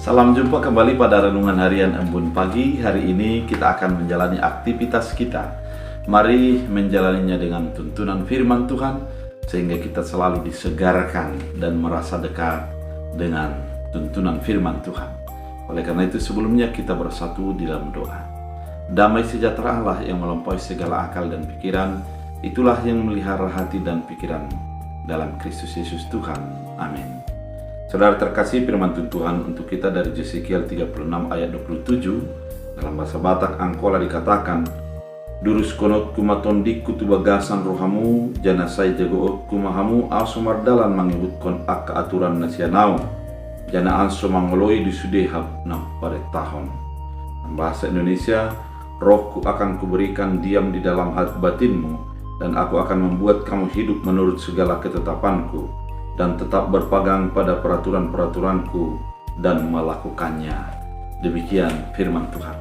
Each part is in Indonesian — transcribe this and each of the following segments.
Salam jumpa kembali pada Renungan Harian Embun Pagi. Hari ini kita akan menjalani aktivitas kita. Mari menjalaninya dengan tuntunan firman Tuhan, sehingga kita selalu disegarkan dan merasa dekat dengan tuntunan firman Tuhan. Oleh karena itu sebelumnya kita bersatu di dalam doa. Damai sejahtera Allah yang melampaui segala akal dan pikiran, itulah yang melihara hati dan pikiran dalam Kristus Yesus Tuhan. Amin. Saudara terkasih, firman Tuhan untuk kita dari Yesekiel 36 ayat 27. Dalam bahasa Batak Angkola dikatakan, "Durus konot kumatondik kutu bagasan rohamu, janasai jagoot kumahamu asomar dalan mangibut ak aturan nasianau, jana anso mangoloi disudehab nam pada tahun." Bahasa Indonesia, "Rohku akan kuberikan diam di dalam hati batinmu, dan aku akan membuat kamu hidup menurut segala ketetapanku, dan tetap berpegang pada peraturan-peraturanku dan melakukannya." Demikian firman Tuhan.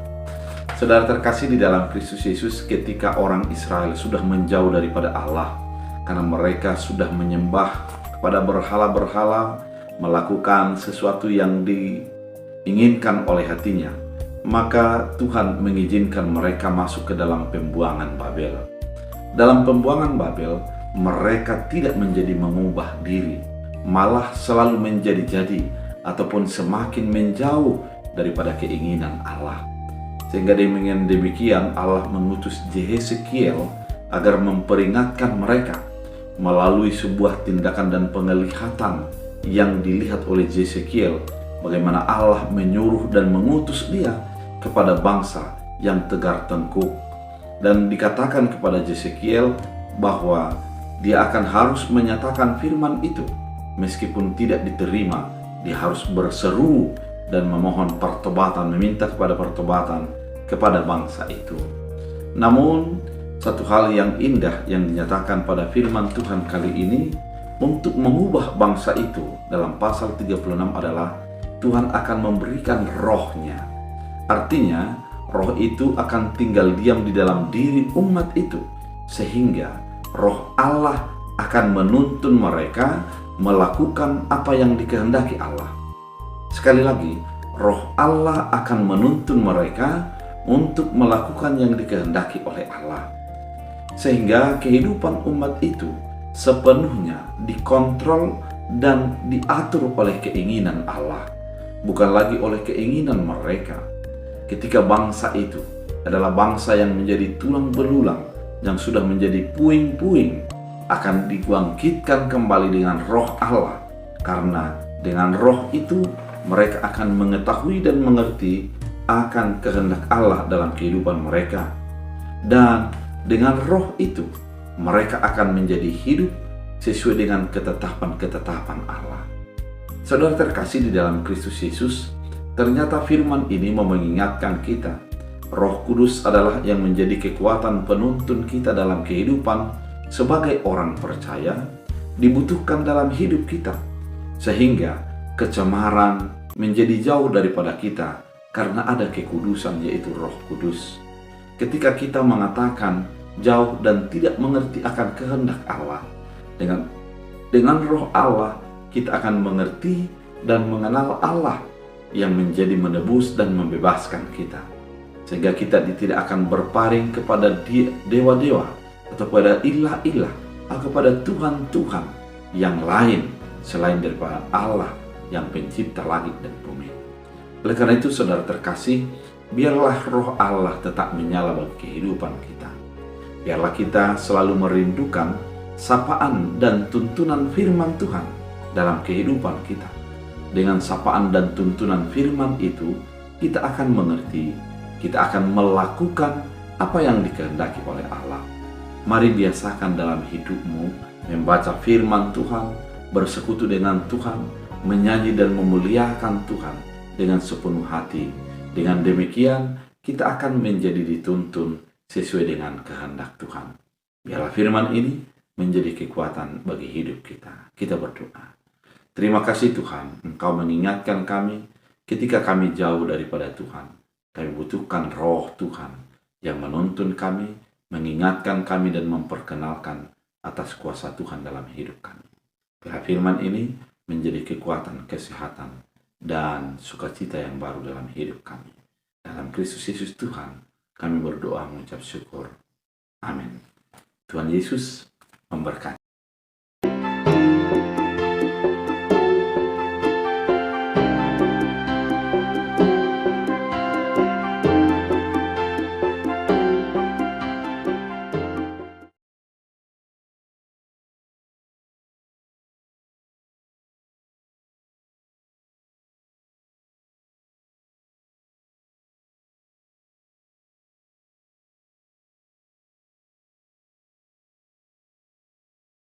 Saudara terkasih di dalam Kristus Yesus, ketika orang Israel sudah menjauh daripada Allah karena mereka sudah menyembah kepada berhala-berhala, melakukan sesuatu yang diinginkan oleh hatinya, maka Tuhan mengizinkan mereka masuk ke dalam pembuangan Babel. Dalam pembuangan Babel, mereka tidak menjadi mengubah diri, malah selalu menjadi-jadi ataupun semakin menjauh daripada keinginan Allah. Sehingga dengan demikian Allah mengutus Yesekiel agar memperingatkan mereka melalui sebuah tindakan dan penglihatan yang dilihat oleh Yesekiel, bagaimana Allah menyuruh dan mengutus dia kepada bangsa yang tegar tengkuk, dan dikatakan kepada Yesekiel bahwa dia akan harus menyatakan firman itu. Meskipun tidak diterima, dia harus berseru dan memohon pertobatan, meminta kepada pertobatan kepada bangsa itu. Namun, satu hal yang indah yang dinyatakan pada firman Tuhan kali ini untuk mengubah bangsa itu dalam pasal 36 adalah Tuhan akan memberikan rohnya. Artinya, roh itu akan tinggal diam di dalam diri umat itu, sehingga roh Allah akan menuntun mereka melakukan apa yang dikehendaki Allah. Sekali lagi, roh Allah akan menuntun mereka untuk melakukan yang dikehendaki oleh Allah, sehingga kehidupan umat itu sepenuhnya dikontrol dan diatur oleh keinginan Allah, bukan lagi oleh keinginan mereka. Ketika bangsa itu adalah bangsa yang menjadi tulang belulang, yang sudah menjadi puing-puing, akan dibangkitkan kembali dengan roh Allah, karena dengan roh itu mereka akan mengetahui dan mengerti akan kehendak Allah dalam kehidupan mereka, dan dengan roh itu mereka akan menjadi hidup sesuai dengan ketetapan-ketetapan Allah. Saudara terkasih di dalam Kristus Yesus, ternyata firman ini mengingatkan kita, Roh Kudus adalah yang menjadi kekuatan penuntun kita dalam kehidupan sebagai orang percaya, dibutuhkan dalam hidup kita, sehingga kecemaran menjadi jauh daripada kita karena ada kekudusan, yaitu Roh Kudus. Ketika kita mengatakan jauh dan tidak mengerti akan kehendak Allah, dengan Roh Allah kita akan mengerti dan mengenal Allah yang menjadi menebus dan membebaskan kita, sehingga kita tidak akan berpaling kepada dewa-dewa atau pada ilah-ilah atau kepada Tuhan-Tuhan yang lain selain daripada Allah yang pencipta langit dan bumi. Oleh karena itu saudara terkasih, biarlah roh Allah tetap menyala bagi kehidupan kita. Biarlah kita selalu merindukan sapaan dan tuntunan firman Tuhan dalam kehidupan kita. Dengan sapaan dan tuntunan firman itu, kita akan mengerti, kita akan melakukan apa yang dikehendaki oleh Allah. Mari biasakan dalam hidupmu membaca firman Tuhan, bersekutu dengan Tuhan, menyanyi dan memuliakan Tuhan dengan sepenuh hati. Dengan demikian, kita akan menjadi dituntun sesuai dengan kehendak Tuhan. Biarlah firman ini menjadi kekuatan bagi hidup kita. Kita berdoa. Terima kasih Tuhan, Engkau mengingatkan kami ketika kami jauh daripada Tuhan. Kami butuhkan roh Tuhan yang menuntun kami, mengingatkan kami dan memperkenalkan atas kuasa Tuhan dalam hidup kami. Biarlah firman ini menjadi kekuatan, kesehatan, dan sukacita yang baru dalam hidup kami. Dalam Kristus Yesus Tuhan, kami berdoa mengucap syukur. Amin. Tuhan Yesus memberkati.